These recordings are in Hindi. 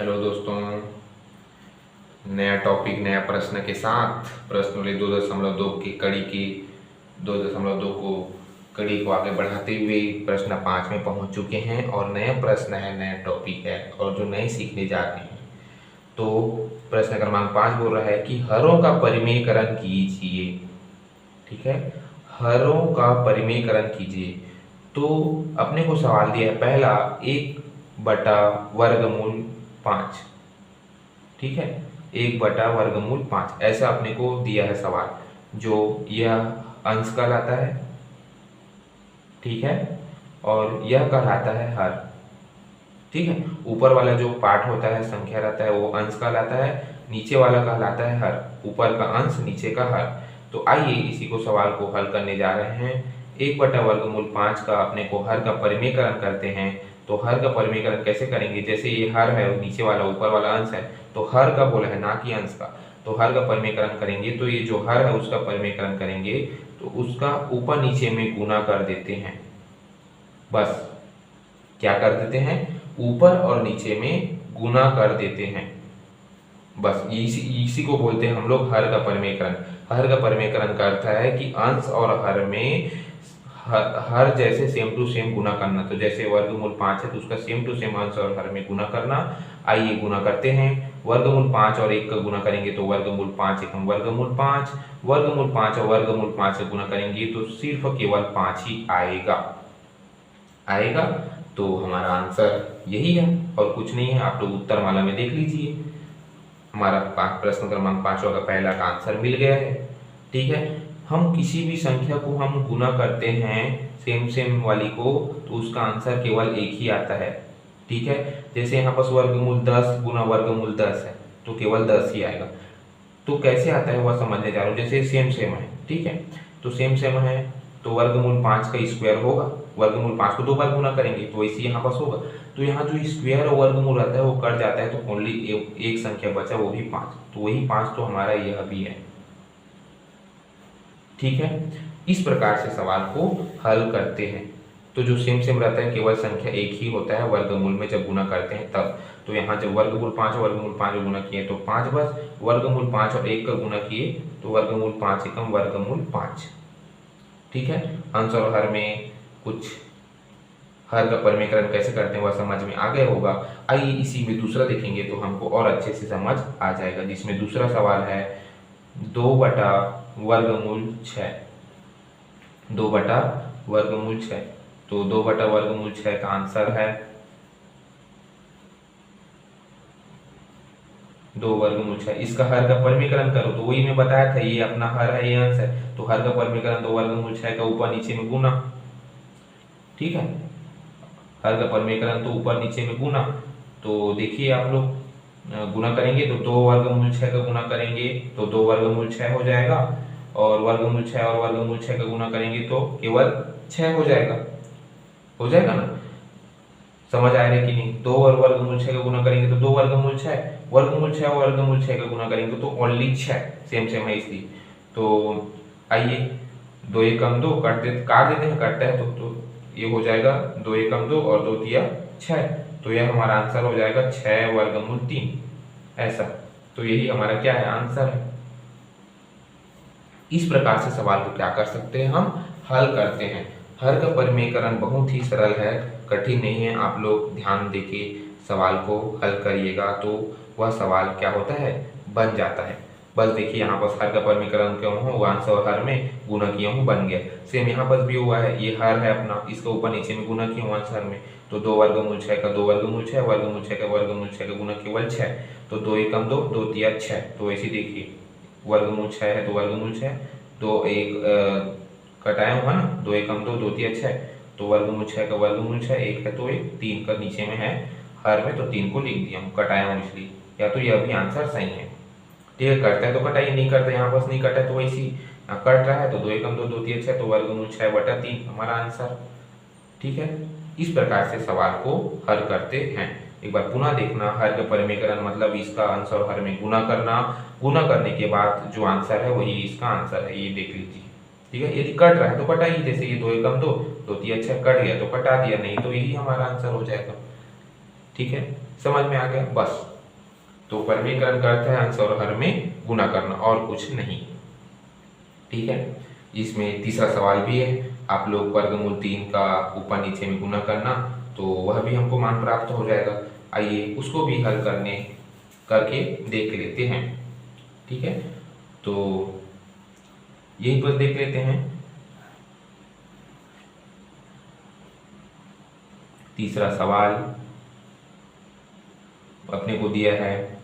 हेलो दोस्तों, नया टॉपिक नया प्रश्न के साथ प्रश्न 2.2 की 2.2 को कड़ी को आगे बढ़ाते हुए प्रश्न 5 में पहुंच चुके हैं और नया प्रश्न है, नया टॉपिक है और जो नए सीखने जा रहे हैं। तो प्रश्न क्रमांक 5 बोल रहा है कि हरों का परिमेयकरण कीजिए। ठीक है, हरों का परिमेयकरण कीजिए। तो अपने को सवाल दिया है पहला 1/वर्गमूल 5। ठीक है, 1/वर्गमूल 5 ऐसा अपने को दिया है सवाल, जो यह अंश कहलाता है। ठीक है, और यह कहलाता है हर। ठीक है, ऊपर वाला जो पार्ट होता है, संख्या रहता है, वो अंश कहलाता है, नीचे वाला कहलाता है हर। ऊपर का अंश, नीचे का हर। तो आइए इसी को सवाल को हल करने जा रहे हैं। 1/वर्गमूल 5 का अपने को हर का परिमेयकरण करते हैं। तो हर का परिमेयकरण कैसे करेंगे? जैसे ये हर है, नीचे वाला ऊपर वाला अंश है, तो हर का बोला है, ना कि अंश का। तो हर का परिमेयकरण करेंगे तो ये जो हर है उसका परिमेयकरण करेंगे तो उसका ऊपर नीचे में गुना कर देते हैं। बस क्या कर देते हैं? ऊपर और नीचे में गुना कर देते हैं। बस इसी को बोलते हैं हम लोग हर का परिमेयकरण। हर का परिमेयकरण का अर्थ है कि अंश और हर में हर जैसे सेम टू सेम गुना करना। तो जैसे वर्गमूल 5 है तो उसका सेम टू सेम अंश और हर में गुना करना। आइए गुना करते हैं। वर्गमूल 5 और 1 का गुना करेंगे तो वर्गमूल 5 एकम वर्गमूल 5। वर्गमूल 5 और वर्गमूल 5 से गुना करेंगे तो सिर्फ केवल 5 ही आएगा। तो हमारा आंसर यही है और कुछ नहीं है। आप लोग उत्तरमाला में देख लीजिए, हमारा प्रश्न क्रमांक 5 का पहला का आंसर मिल गया है। ठीक है, हम किसी भी संख्या को हम गुना करते हैं सेम वाली को, तो उसका आंसर केवल एक ही आता है। ठीक है, जैसे यहाँ पर वर्गमूल 10 गुना वर्गमूल 10 है तो केवल 10 ही आएगा। तो कैसे आता है वह समझने जा रहा हूँ। जैसे सेम है, ठीक है, तो सेम है तो वर्गमूल 5 का स्क्वायर होगा। वर्गमूल 5 को 2 बार गुना करेंगे तो वैसे यहाँ पास होगा। तो यहाँ जो स्क्वायर और वर्गमूल रहता है वो कट जाता है, तो ओनली एक संख्या बचा, वो भी 5। तो वही 5 तो हमारा यह भी है। ठीक है, इस प्रकार से सवाल को हल करते हैं। तो जो सेम रहता है, केवल संख्या एक ही होता है वर्गमूल में जब गुना करते हैं तब। तो यहाँ जब वर्गमूल 5 और वर्गमूल 5 को गुना किए तो 5 बस। वर्गमूल 5 और 1 का गुना किए तो वर्गमूल 5 एकम वर्गमूल 5। ठीक है, अंश और हर में कुछ हर का परिमेयकरण कैसे करते हैं वह समझ में आ गया होगा। आइए इसी में दूसरा देखेंगे तो हमको और अच्छे से समझ आ जाएगा, जिसमें दूसरा सवाल है 2/वर्गमूल 6। 2/वर्गमूल 6। तो 2/वर्गमूल 6 का आंसर है 2/वर्गमूल 6। इसका हर का परिमेयकरण करो तो वही मैं बताया था, ये अपना हर है, ये अंश है, तो हर का परिमेयकरण 2/वर्गमूल 6 का ऊपर नीचे में गुना। ठीक है, हर का परिमेयकरण तो ऊपर नीचे में गुना। तो देखिए आप लोग गुना करेंगे तो 2/वर्गमूल 6 का गुना करेंगे तो 2/वर्गमूल 6 हो जाएगा, और वर्गमूल 6 और वर्गमूल 6 का गुना करेंगे तो केवल 6 हो जाएगा ना। समझ आ रहा है कि नहीं? 2 और वर्गमूल 6 का गुना करेंगे तो 2/वर्गमूल 6, वर्गमूल 6 और वर्गमूल 6 का गुना करेंगे तो ओनली 6। सेम है इसलिए। तो आइए 2 एकम 2 काट देते हैं, काटता है तो ये हो जाएगा 2 एकम 2 और 2 तिया 6। तो यह हमारा आंसर हो जाएगा 6/3 ऐसा। तो यही हमारा क्या है? आंसर है। इस प्रकार से सवाल को क्या कर सकते हैं? हम हल करते हैं। हर का परिमेयकरण बहुत ही सरल है, कठिन नहीं है। आप लोग ध्यान देके सवाल को हल करिएगा तो वह सवाल क्या होता है? बन जाता है। बस देखिए यहाँ पर हर का परिमेयकरण क्यों हो, वो अंश और हर में गुना किया हूँ, बन गया। सेम यहाँ पर भी हुआ है, ये हर है अपना, इसका ऊपर नीचे में गुना किया हूँ अंश हर में। तो 2/वर्गमूल 6 का 2/वर्गमूल 6, वर्गमूल 6 का वर्गमूल 6 का गुना केवल 6। तो 2 एकम 2, 2 तिया 6। तो ऐसे देखिए वर्गमूल 6 है तो वर्गमूल 6, 2 एक कटाया हुआ ना, 2 एकम 2, 2 तिया 6। तो वर्गमूल 6 का वर्गमूल 6, 1 है तो 1, 3 का नीचे में है हर में तो 3 को लिख दिया हूँ, कटाया हूँ इसलिए। या तो यह भी आंसर सही है। ठीक है, कटता है तो कटाइए, नहीं करता यहाँ बस नहीं कटा है तो वैसी कट रहा है तो 2 एकम 2, 2 तिया 6, तो वर्गमूल 6/3 हमारा आंसर। ठीक है, इस प्रकार से सवाल को हल करते हैं। एक बार पुनः देखना, हर का परिमेयकरण मतलब इसका अंश और हर में गुना करना, गुना करने के बाद जो आंसर है वही इसका आंसर है, ये देख लीजिए। ठीक है, यदि कट रहा है तो कटाइए, जैसे ये 2 एकम 2, 2 तिया 6 कट गया तो कटा दिया, नहीं तो यही हमारा आंसर हो जाएगा। ठीक है, समझ में आ गया? बस तो परिमेयकरण का अर्थ है अंश और हर में गुना करना और कुछ नहीं। ठीक है, इसमें तीसरा सवाल भी है, आप लोग वर्गमूल 3 का ऊपर नीचे में गुना करना, तो वह भी हमको मान प्राप्त हो जाएगा। आइए उसको भी हल करके देख लेते हैं। ठीक है, तो यहीं पर देख लेते हैं। तीसरा सवाल अपने को दिया है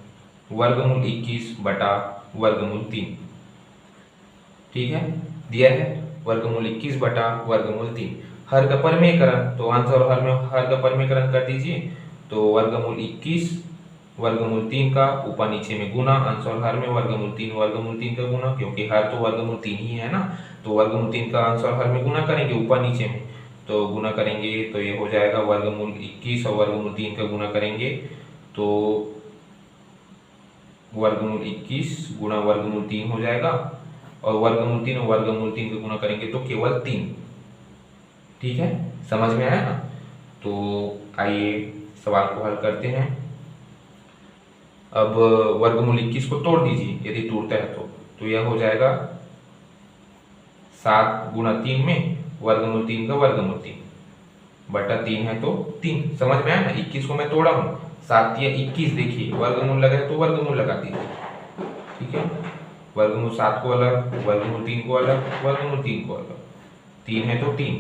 वर्गमूल 21 बटा वर्गमूल 3। ठीक है, दिया है वर्गमूल 21 बटा वर्गमूल 3। हर का परिमेयकरण, तो अंश और हर में हर का परिमेयकरण कर दीजिए। तो वर्गमूल 21 वर्गमूल 3 का ऊपर नीचे में गुना, अंश और हर में वर्गमूल 3 का गुना, क्योंकि हर तो वर्गमूल 3 ही है ना, तो वर्गमूल 3 का अंश और हर में गुना करेंगे ऊपर नीचे में, तो गुना करेंगे तो ये हो जाएगा वर्गमूल 21 और वर्गमूल 3 का गुना करेंगे तो वर्गमूल 21 गुणा वर्गमूल 3 हो जाएगा, और वर्गमूल 3 और वर्गमूल 3 का गुना करेंगे तो केवल 3। ठीक है, समझ में आया ना? तो आइए सवाल को हल करते हैं। अब वर्गमूल 21 को तोड़ दीजिए, यदि टूटता है तो यह हो जाएगा 7 गुणा 3 में वर्गमूल 3 का वर्गमूल 3 बटा 3 है तो 3। समझ में आया ना? 21 को मैं तोड़ा हूँ, 7 या 21, देखिए वर्गमूल लगा है तो वर्गमूल लगा दीजिए। ठीक है, वर्गमूल 7 को अलग, वर्गमूल 3 को अलग, वर्गमूल 3 को अलग, 3 है तो 3।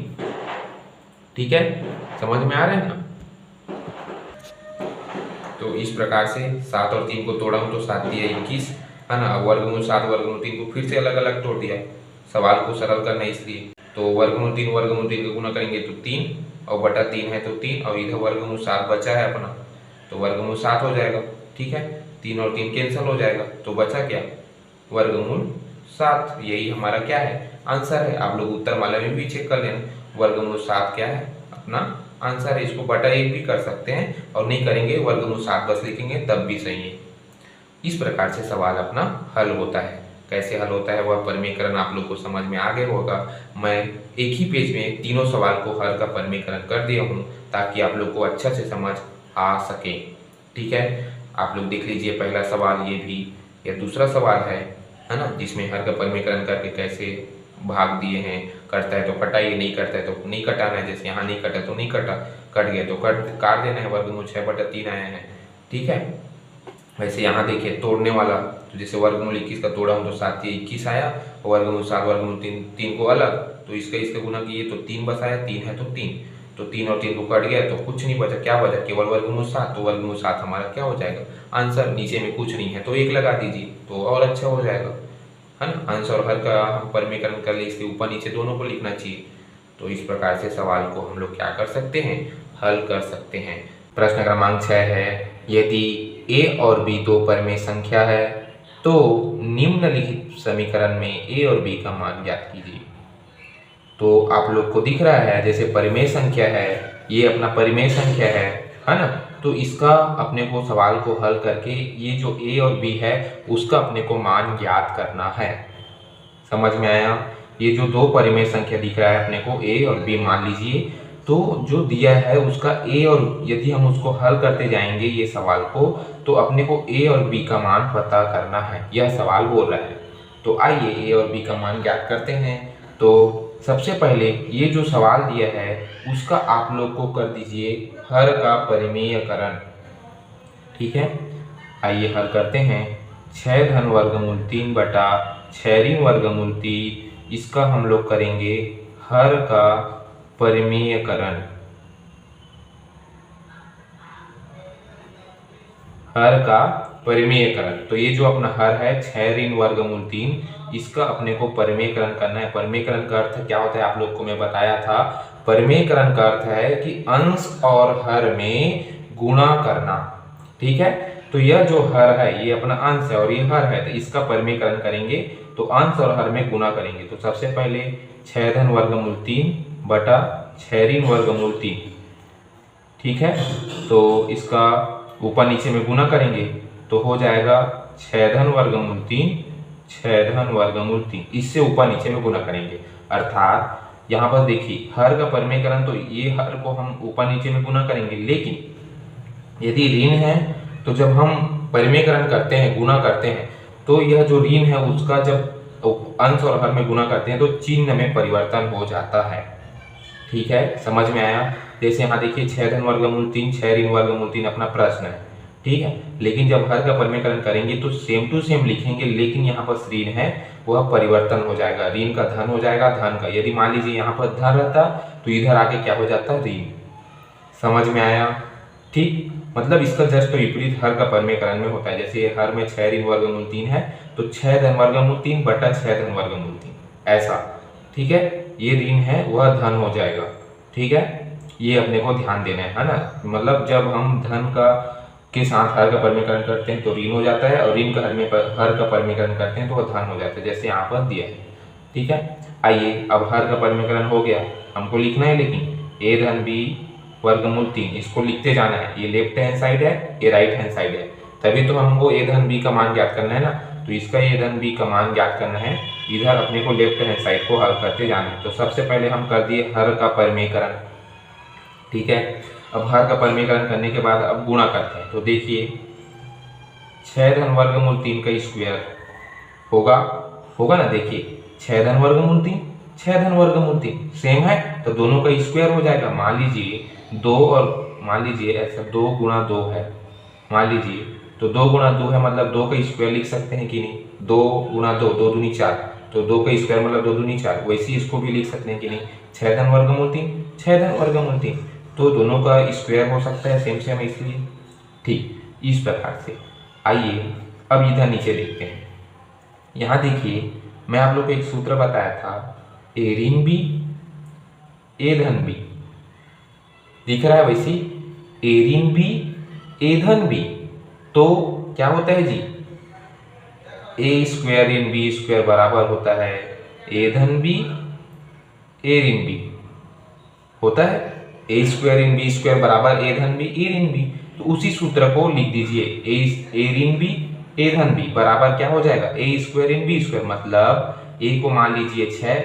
ठीक है, समझ में आ रहा है ना? तो इस प्रकार से 7 और 3 को तोड़ा हूँ तो 7 या 21 है ना। वर्गमूल 7 वर्गमूल 3 को फिर से अलग अलग तोड़ दिया, सवाल को सरल करना इसलिए। तो वर्गमूल 3 का गुना करेंगे तो 3, और बटा 3 है तो 3, और इधर वर्गमूल 7 बचा है अपना, तो वर्गमूल 7 हो जाएगा। ठीक है, 3 और 3 कैंसिल हो जाएगा, तो बचा क्या? वर्गमूल 7। यही हमारा क्या है? आंसर है। आप लोग उत्तर माला में भी चेक कर लेना, वर्गमूल 7 क्या है? अपना आंसर है। इसको बटा 1 भी कर सकते हैं, और नहीं करेंगे वर्गमूल 7 बस लिखेंगे तब भी सही है। इस प्रकार से सवाल अपना हल होता है। कैसे हल होता है वह परिमेयकरण आप लोग को समझ में आ गया होगा। मैं एक ही पेज में तीनों सवाल को हल का परिमेयकरण कर दिया हूँ, ताकि आप लोग को अच्छा से समझ आ सके। ठीक है, आप लोग देख लीजिए पहला सवाल, ये भी यह दूसरा सवाल है ना, जिसमें हर का परिमेयकरण करके कैसे भाग दिए हैं। करता है तो कटाइए, नहीं करता है तो नहीं कटाना है। जैसे यहाँ नहीं कटा तो नहीं कटा, कट गया तो काट देना है। वर्गमूल 6 बटा 3 आया है। ठीक है, वैसे यहाँ देखिए तोड़ने वाला, तो जैसे वर्गमूल 21 का तोड़ा हूँ तो 7 या 21 आया, और वर्गमूल 7 वर्गमूल 3 को अलग, तो इसका गुना किए तो 3 बस आया, 3 है तो 3, तो 3 और 3 को कट गया तो कुछ नहीं बचा। क्या बचा? केवल वर्गमूल 7, तो वर्गमूल 7 हमारा क्या हो जाएगा? आंसर। नीचे में कुछ नहीं है तो 1 लगा दीजिए तो और अच्छा हो जाएगा, है ना। अंश और हर का हम परिमेयकरण कर ले, इसके ऊपर नीचे दोनों को लिखना चाहिए। तो इस प्रकार से सवाल को हम लोग क्या कर सकते हैं? हल कर सकते हैं। प्रश्न क्रमांक 6 है, यदि a और b दो परिमेय संख्या है तो निम्नलिखित समीकरण में a और b का मान ज्ञात कीजिए। तो आप लोग को दिख रहा है जैसे परिमेय संख्या है, ये अपना परिमेय संख्या है ना। तो इसका अपने को सवाल को हल करके ये जो a और b है उसका अपने को मान ज्ञात करना है। समझ में आया? ये जो दो परिमेय संख्या दिख रहा है अपने को a और b मान लीजिए, तो जो दिया है उसका a और यदि हम उसको हल करते जाएंगे ये सवाल को, तो अपने को a और b का मान पता करना है, यह सवाल बोल रहा है। तो आइए a और b का मान ज्ञात करते हैं। तो सबसे पहले ये जो सवाल दिया है उसका आप लोग को कर दीजिए हर का परिमेयकरण। ठीक है, आइए हल करते हैं। 6 धन वर्गमूल 3 बटा 6 ऋण वर्गमूल 3, इसका हम लोग करेंगे हर का परिमेयकरण। हर का परिमेयकरण, तो ये जो अपना हर है 6 ऋण वर्गमूल 3, इसका अपने को परिमेयकरण करना है। परिमेयकरण का अर्थ क्या होता है आप लोग को मैं बताया था। परिमेयकरण का अर्थ है कि अंश और हर में गुणा करना। ठीक है, तो यह जो हर है ये अपना अंश है और ये हर है, तो इसका परिमेयकरण करेंगे तो अंश और हर में गुणा करेंगे। तो सबसे पहले 6 धन वर्गमूल 3 बटा 6 ऋण वर्गमूल 3। ठीक है, तो इसका ऊपर नीचे में गुना करेंगे तो हो जाएगा 6 धन वर्गमूल 3, 6 धन वर्गमूल 3। इससे ऊपर नीचे में गुना करेंगे, अर्थात यहाँ पर देखिए हर का परिमेयकरण, तो ये हर को हम ऊपर नीचे में गुना करेंगे। लेकिन यदि ऋण है तो जब हम परिमेयकरण करते हैं, गुणा करते हैं, तो यह जो ऋण है उसका जब अंश और हर में गुणा करते हैं तो चिन्ह में परिवर्तन हो जाता है। ठीक है, समझ में आया। जैसे यहाँ देखिए 6 धन वर्गमूल 3, 6 ऋण वर्गमूल 3 अपना प्रश्न है। ठीक है, लेकिन जब हर का परिमेयकरण करेंगे तो सेम टू सेम लिखेंगे, लेकिन यहाँ पर ऋण है वह परिवर्तन हो जाएगा, ऋण का धन हो जाएगा धन का। यदि मान लीजिए यहाँ पर धन रहता तो इधर आके क्या हो जाता, ऋण। समझ में आया। ठीक, मतलब इसका जस्ट विपरीत हर का परिमेयकरण में होता है। जैसे हर में 6 ऋण वर्गमूल 3 है तो 6 धन वर्गमूल 3 बटा 6 धन वर्गमूल 3 ऐसा। ठीक है, ये ऋण है वह धन हो जाएगा। ठीक है, ये अपने को ध्यान देना है ना। मतलब जब हम धन का के साथ हर का परिमेयकरण करते हैं तो ऋण हो जाता है, और ऋण का हर का परिमेयकरण करते हैं तो वह धन हो जाता है, जैसे यहाँ पर दिया है। ठीक है, आइए अब हर का परिमेयकरण हो गया, हमको लिखना है लेकिन ए धन बी वर्गमूल 3 इसको लिखते जाना है। ये लेफ्ट हैंड साइड है, ये राइट हैंड साइड है, तभी तो हमको ए धन बी का मान ज्ञात करना है ना। तो इसका ए धन बी का मान ज्ञात करना है, इधर अपने को लेफ्ट हैंड साइड को हल करते जाना है। तो सबसे पहले हम कर दिए हर का परिमेयकरण। ठीक है, अब हर का परिमेयकरण करने के बाद अब गुणा करते हैं। तो देखिए 6 धन वर्गमूल 3 का स्क्वायर होगा ना। देखिए 6 धन वर्गमूल 3, 6 धन वर्गमूल 3 सेम है तो दोनों का स्क्वायर हो जाएगा। मान लीजिए 2 और मान लीजिए ऐसा 2 गुणा 2 है, मान लीजिए तो 2 गुणा 2 है मतलब 2 का स्क्वायर लिख सकते हैं कि नहीं। 2 गुणा 2, 2 दूनी 4, तो 2 का स्क्वायर मतलब 2 दूनी 4। वैसे ही इसको भी लिख सकते हैं कि नहीं, 6 धन वर्गमूल 3, 6 धन वर्गमूल 3, तो दोनों का स्क्वायर हो सकता है सेम सेम इसलिए। ठीक, इस प्रकार से। आइए अब इधर नीचे देखते हैं। यहाँ देखिए मैं आप लोग को एक सूत्र बताया था, ए ऋण बी ए धन बी, दिख रहा है वैसे ए ऋण बी ए धन बी, तो क्या होता है जी, ए स्क्वायर ऋण बी स्क्वायर बराबर होता है ए धन बी ए ऋण बी होता है। ए स्क्वायर ऋण बी स्क्वायर बराबर ए धन बी ए ऋण बी, तो उसी सूत्र को लिख दीजिए, ए ऋण बी ए धन बी बराबर क्या हो जाएगा, ए स्क्वायर ऋण बी स्क्वायर, मतलब ए को मान लीजिए 6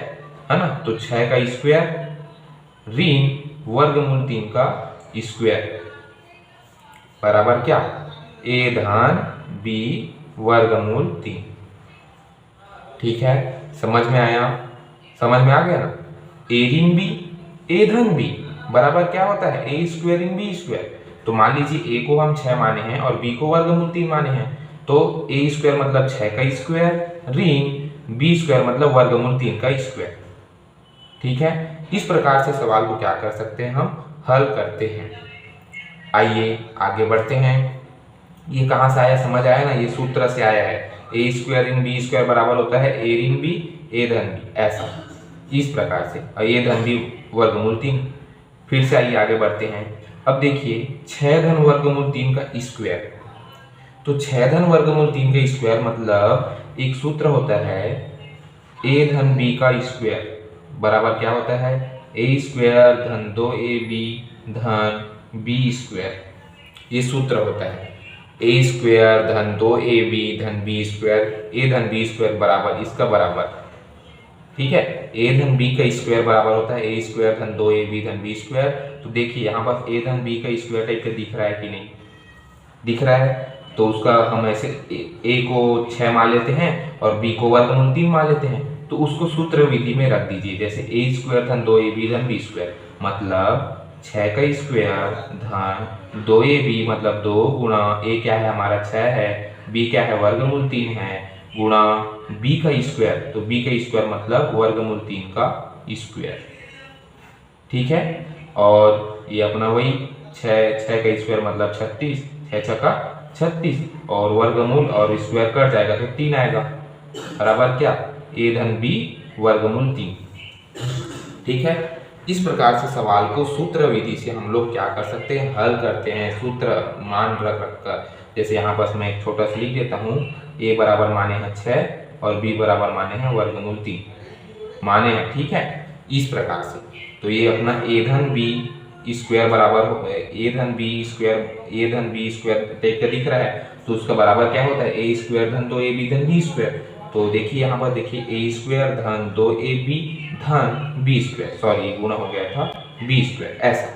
है ना, तो 6 का स्क्वायर ऋण वर्गमूल 3 का स्क्वायर बराबर क्या, ए धन बी वर्गमूल 3। ठीक है, समझ में आया, समझ में आ गया ना। ए ऋण बी ए धन बी बराबर क्या होता है, ए स्क्वायर ऋण बी स्क्वायर। तो मान लीजिए ए को हम 6 माने हैं और बी को वर्गमूल 3 माने हैं, तो ए स्क्वायर मतलब 6 का स्क्वायर ऋण बी स्क्वायर मतलब वर्गमूल 3 का स्क्वायर। ठीक है, इस प्रकार से सवाल को क्या कर सकते हैं, हम हल करते हैं। आइए आगे बढ़ते हैं। ये कहाँ से आया, समझ आया ना, ये सूत्र से आया है, ए स्क्वायर ऋण बी स्क्वायर बराबर होता है ए ऋण बी ए धन बी, ऐसा इस प्रकार से, और ए धन बी वर्गमूल 3। फिर से आइए आगे बढ़ते हैं। अब देखिए 6 धन वर्गमूल 3 का स्क्वायर, तो 6 धन वर्गमूल 3 का स्क्वायर मतलब एक सूत्र होता है ए धन बी का स्क्वायर बराबर क्या होता है, ए स्क्वायर धन 2ab धन बी स्क्वायर, ये सूत्र होता है। ए स्क्वायर धन 2ab धन बी स्क्वायर, ए धन बी स्क्वायर बराबर इसका बराबर। ठीक है, ए धन बी का स्क्वायर बराबर होता है ए स्क्वायर धन 2ab धन बी स्क्वायर। तो देखिए यहाँ पर ए धन बी का स्क्वायर टाइप का दिख रहा है कि नहीं, दिख रहा है, तो उसका हम ऐसे ए को 6 मान लेते हैं और बी को वर्गमूल 3 मान लेते हैं, तो उसको सूत्र विधि में रख दीजिए। जैसे ए स्क्वायर धन 2ab धन बी स्क्वायर मतलब 6 का स्क्वायर धन 2ab मतलब 2 गुणा ए क्या है हमारा 6 है, बी क्या है वर्गमूल 3 है, गुणा बी का स्क्वायर, तो बी का स्क्वायर मतलब वर्गमूल 3 का स्क्वायर। ठीक है, और ये अपना वही 6 का स्क्वायर मतलब 36, 6 का 36 और वर्गमूल और स्क्वायर कट जाएगा तो 3 आएगा, बराबर क्या, ए धन बी वर्गमूल 3। ठीक है, इस प्रकार से सवाल को सूत्र विधि से हम लोग क्या कर सकते हैं, हल करते हैं, सूत्र मान रख कर। जैसे यहाँ पर मैं एक छोटा सा लिख देता हूँ, ए बराबर माने हैं 6 और बी बराबर माने हैं वर्गमूल 3 माने हैं। ठीक है, इस प्रकार से तो ये अपना ए धन बी स्क्वायर बराबर ए धन बी स्क्वायर टाइप का दिख रहा है, तो उसका बराबर क्या होता है, ए स्क्वायर धन 2ab धन बी स्क्वायर। तो देखिए यहाँ पर देखिए ए स्क्वायर धन 2ab धन बी स्क्वायर, सॉरी गुणा हो गया था बी स्क्वायर, ऐसा।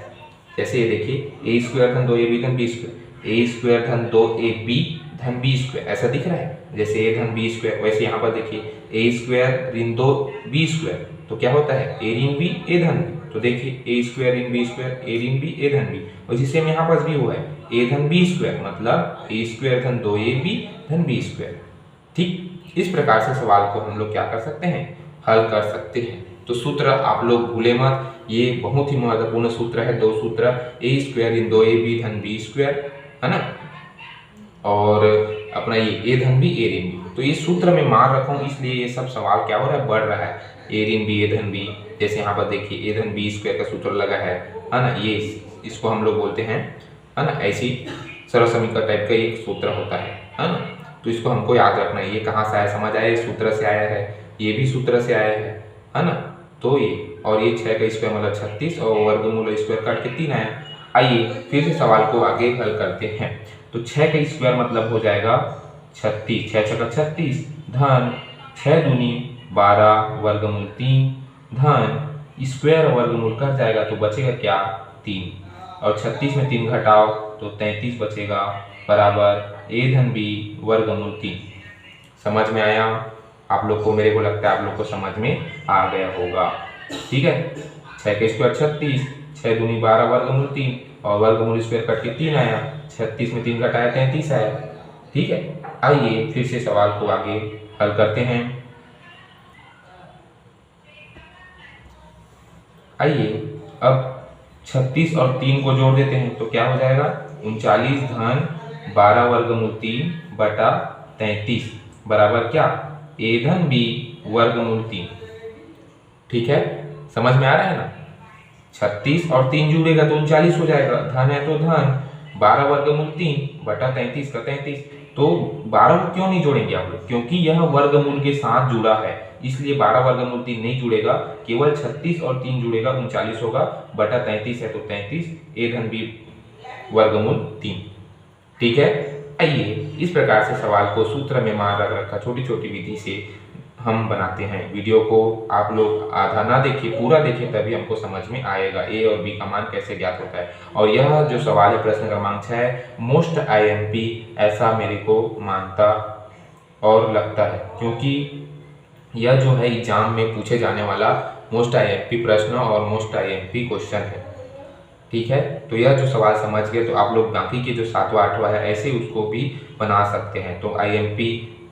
जैसे ये देखिए ए स्क्वायर धन 2ab धन बी स्क्वायर, ए स्क्वायर धन 2ab धन बी स्क्वायर, ऐसा दिख रहा है जैसे ए धन बी स्क्वायर, वैसे यहाँ पर देखिए ए स्क्वायर ऋण 2 बी स्क्वायर, तो क्या होता है ए ऋण बी ए धन बी। तो देखिए ए स्क्वायर ऋण बी स्क्वायर, ए ऋण बी ए धन बी, और जिससे यहाँ पर भी हुआ है ए धन बी स्क्वायर मतलब ए स्क्वायर धन 2ab धन बी स्क्वायर। ठीक, इस प्रकार से सवाल को हम लोग क्या कर सकते हैं, हल कर सकते हैं। तो सूत्र आप लोग भूले मत, ये बहुत ही महत्वपूर्ण सूत्र है, दो सूत्र, ए स्क्वायर ऋण 2ab धन बी स्क्वायर, है ना, और अपना ये ए धन बी ए ऋण बी। तो ये सूत्र में मान रखा हूँ, इसलिए ये सब सवाल क्या हो रहा है, बढ़ रहा है, ए ऋण बी ए धन बी। जैसे यहाँ पर देखिए ए धन बी स्क्वायर का सूत्र लगा है ना, ये इसको हम लोग बोलते हैं, है ना, ऐसी सरल समीकरण टाइप का एक सूत्र होता है ना। तो इसको हमको याद रखना है, ये कहाँ से आया, समझ आया, सूत्र से आया है, ये भी सूत्र से आया है ना। तो ये और ये 6 का स्क्वायर मतलब 36 और वर्गमूल स्क्वायर काट के 3 आया। आइए फिर से सवाल को आगे हल करते हैं। तो 6 का स्क्वायर मतलब हो जाएगा 36, 6 छक्का 36 धन 6 दूनी 12 वर्गमूल 3 धन स्क्वायर वर्गमूल कट जाएगा तो बचेगा क्या 3, और 36 में 3 घटाओ तो 33 बचेगा बराबर ए धन बी वर्गमूल 3। समझ में आया आप लोग को, मेरे को लगता है आप लोग को समझ में आ गया होगा। ठीक है, 6 का स्क्वायर 36, 6 दूनी 12 वर्गमूल 3 और वर्गमूल स्क्वायर कट के 3 आया, 36 में 3 घटाया 33 आया। ठीक है, आइए फिर से सवाल को आगे हल करते हैं। आइए अब 36 और 3 को जोड़ देते हैं तो क्या हो जाएगा 39 धन 12 वर्गमूल 3 बटा 33 बराबर क्या ए धन बी वर्गमूल 3। ठीक है, समझ में आ रहा है ना, 36 और 3 जुड़ेगा तो 39 हो जाएगा, धन है तो धन 12 वर्गमूल 3 बटा 33 का 33। तो 12 को क्यों नहीं जोड़ेंगे आप लोग, क्योंकि यह वर्गमूल के साथ जुड़ा है, इसलिए 12 वर्गमूल 3 नहीं जुड़ेगा, केवल 36 और 3 जुड़ेगा 39 होगा, बटा 33 है तो 33 ए धन बी वर्गमूल 3। ठीक है, आइए इस प्रकार से सवाल को सूत्र में मान रख रखा छोटी छोटी विधि से हम बनाते हैं। वीडियो को आप लोग आधा ना देखिए, पूरा देखिए, तभी हमको समझ में आएगा ए और बी का मान कैसे ज्ञात होता है। और यह जो सवाल है प्रश्न क्रमांक 6 मोस्ट आईएमपी ऐसा मेरे को मानता और लगता है, क्योंकि यह जो है एग्जाम में पूछे जाने वाला मोस्ट आईएमपी प्रश्न और मोस्ट आईएमपी क्वेश्चन है। ठीक है, तो यह जो सवाल समझ गए तो आप लोग बाकी के जो 7वां 8वां है ऐसे उसको भी बना सकते हैं। तो आईएमपी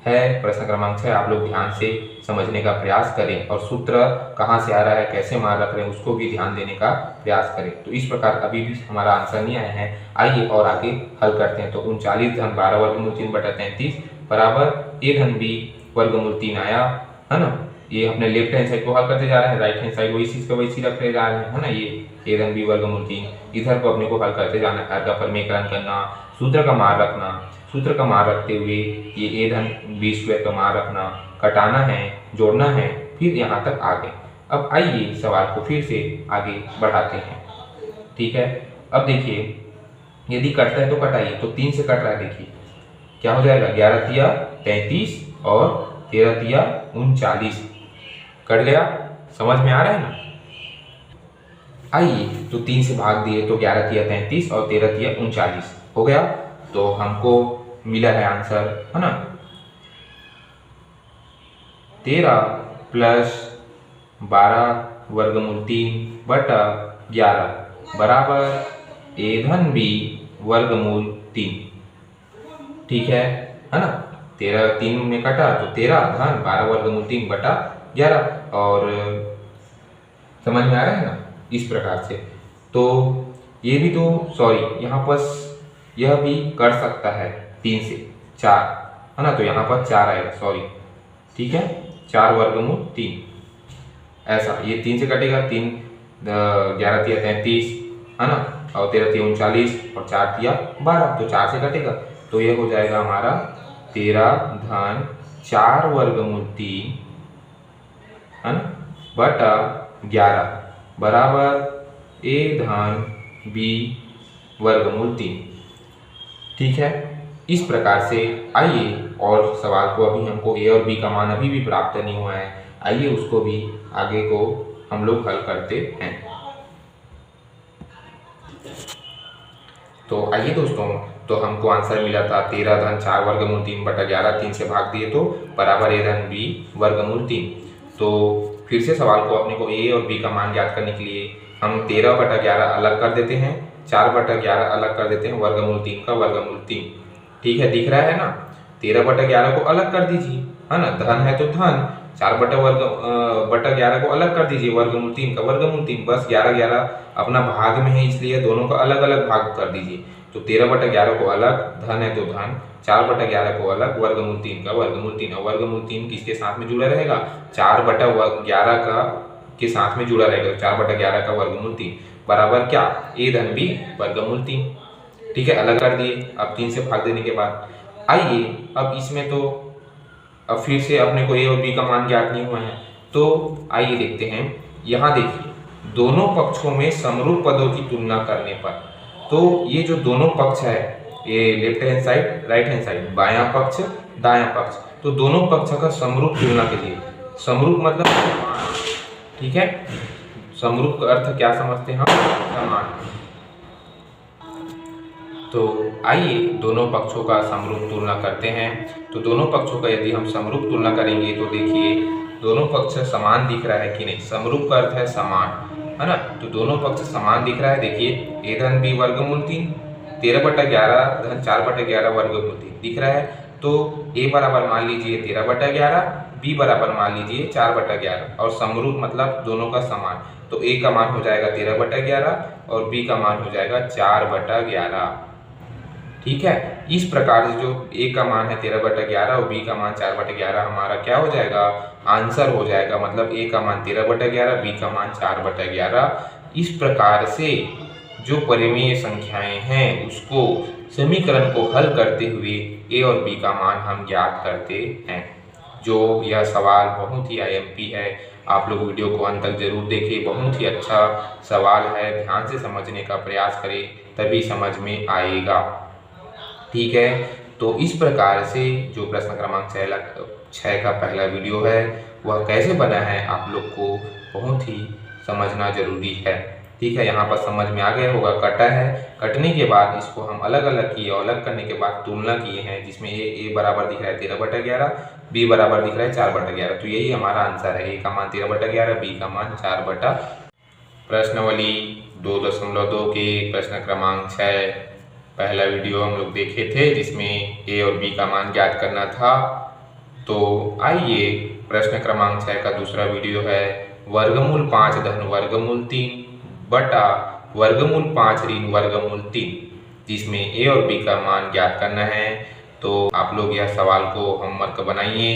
है प्रश्न क्रमांक 6, आप लोग ध्यान से समझने का प्रयास करें और सूत्र कहाँ से आ रहा है, कैसे मान रख रहे हैं, उसको भी ध्यान देने का प्रयास करें। तो इस प्रकार अभी भी हमारा आंसर नहीं आया है, आइए और आगे हल करते हैं। तो 39 धन 12 वर्गमूल 3 बटा 33 बराबर ए धन बी वर्गमूल 3 आया, है ना। ये अपने लेफ्ट हैंड साइड को हल करते जा रहे हैं, राइट हैंड साइड वही चीज को वैसी रखते जा रहे हैं, है ना। ये ए धन बी वर्गमूल 3 इधर को अपने को हल करते जाना है, हर का परमीकरण करना, सूत्र का मान रखना, सूत्र का मान रखते हुए ये ए धन बी स्क्वायर का मान रखना, कटाना है, जोड़ना है, फिर यहाँ तक आ गए। अब आइए सवाल को फिर से आगे बढ़ाते हैं। ठीक है, अब देखिए यदि कटता है तो कटाइए, तो 3 से कट रहा है, देखिए क्या हो जाएगा 11 तिया 33 और 13 तिया 39 कट गया, समझ में आ रहा है ना। आइए तो 3 से भाग दिए तो 11 तिया 33 और 13 तिया 39 हो गया, तो हमको मिला है आंसर, है ना 13 प्लस 12 वर्गमूल 3 बटा 11 बराबर ए धन बी वर्गमूल 3। ठीक है ना, 13 3 में कटा तो 13 धन 12 वर्गमूल 3 बटा 11, और समझ में आ रहा है ना इस प्रकार से। तो ये भी तो सॉरी यहाँ पर यह भी कर सकता है 3 से 4, है ना, तो यहाँ पर 4 आएगा, सॉरी, ठीक है 4 वर्गमूल 3 ऐसा, ये 3 से कटेगा, 3 11 तिया 33, है ना, और 13 तिया 39 और 4 तिया 12, तो 4 से कटेगा, तो ये हो जाएगा हमारा 13 धन 4 वर्गमूल 3, है ना, बटा 11 बराबर ए धन बी वर्गमूल 3। ठीक है, इस प्रकार से आइए, और सवाल को अभी हमको ए और बी का मान अभी भी प्राप्त नहीं हुआ है, आइए उसको भी आगे को हम लोग हल करते हैं। तो आइए दोस्तों, तो हमको आंसर मिला था 13 धन 4 वर्गमूल 3 बटा 11, 3 से भाग दिए तो बराबर a धन b वर्गमूल 3। तो फिर से सवाल को अपने को a और b का मान ज्ञात करने के लिए हम 13 बटा 11 अलग कर देते हैं, 4 बटा 11 अलग कर देते हैं, वर्गमूल 3 का वर्गमूल 3। ठीक है, दिख रहा है ना। 13 बटा 11 को अलग कर दीजिए, है ना, धन है तो धन, 4 बटा 11 को अलग कर दीजिए, वर्गमूल 3 का वर्गमूल 3, बस 11 11 अपना भाग में है इसलिए दोनों का अलग अलग भाग कर दीजिए। तो 13 बटा 11 को अलग, धन है तो धन, 4 बटा 11 को अलग, वर्गमूल 3 का वर्गमूल 3। और वर्गमूल 3 किसके साथ में जुड़ा रहेगा, 4 बटा 11 का के साथ में जुड़ा रहेगा। 4 बटा 11 का वर्गमूल 3 बराबर क्या, a धन b वर्गमूल 3। ठीक है, अलग कर दिए। अब 3 से भाग देने के बाद आइए अब इसमें तो अब फिर से अपने को a और b का मान ज्ञात नहीं हुआ है, तो आइए देखते हैं। यहाँ देखिए, दोनों पक्षों में समरूप पदों की तुलना करने पर, तो ये जो दोनों पक्ष है, ये left hand side right hand side, बायां पक्ष दायां पक्ष, तो दोनों पक्षों का समरूप तुलना कीजिए। समरूप मतलब समान। ठीक है, समरूप का अर्थ क्या समझते हैं हम, समान। तो आइए दोनों पक्षों का समरूप तुलना करते हैं। तो दोनों पक्षों का यदि हम समरूप तुलना करेंगे तो देखिए दोनों पक्ष समान दिख रहा है कि नहीं। समरूप का अर्थ है समान, है ना। तो दोनों पक्ष समान दिख रहा है। देखिए a धन b वर्गमूल 3, 13 बटा 11 धन 4 बटा 11 वर्गमूल 3 दिख रहा है। तो a बराबर मान लीजिए 13 बटा 11, b बराबर मान लीजिए 4 बटा 11, और समरूप मतलब दोनों का समान। तो a का मान हो जाएगा 13 बटा 11 और b का मान हो जाएगा 4 बटा 11। ठीक है, इस प्रकार से जो a का मान है 13 बटा 11 और b का मान 4 बटा 11 हमारा क्या हो जाएगा, आंसर हो जाएगा। मतलब a का मान 13 बटा 11, b का मान 4 बटा 11। इस प्रकार से जो परिमेय संख्याएं हैं उसको समीकरण को हल करते हुए a और b का मान हम ज्ञात करते हैं। जो यह सवाल बहुत ही IMP है, आप लोग वीडियो को अंत तक जरूर देखें। बहुत ही अच्छा सवाल है, ध्यान से समझने का प्रयास करें तभी समझ में आएगा। ठीक है, तो इस प्रकार से जो प्रश्न क्रमांक 6 का पहला वीडियो है वह कैसे बना है आप लोग को बहुत ही समझना जरूरी है। ठीक है, यहाँ पर समझ में आ गया होगा। कटा है, कटने के बाद इसको हम अलग अलग किए, अलग करने के बाद तुलना किए हैं, जिसमें a बराबर दिख रहा है 13 बटा 11, b बराबर दिख रहा है 4 बटा 11। तो यही हमारा आंसर है, a का मान 13 बटा 11, b का मान 4 बटा। प्रश्नावली 2.2 के प्रश्न क्रमांक 6 पहला वीडियो हम लोग देखे थे जिसमें a और b का मान ज्ञात करना था। तो आइए प्रश्न क्रमांक 6 का दूसरा वीडियो है वर्गमूल 5 धन वर्गमूल 3 बटा वर्गमूल 5 ऋण वर्गमूल 3, जिसमें a और b का मान ज्ञात करना है। तो आप लोग यह सवाल को होमवर्क बनाइए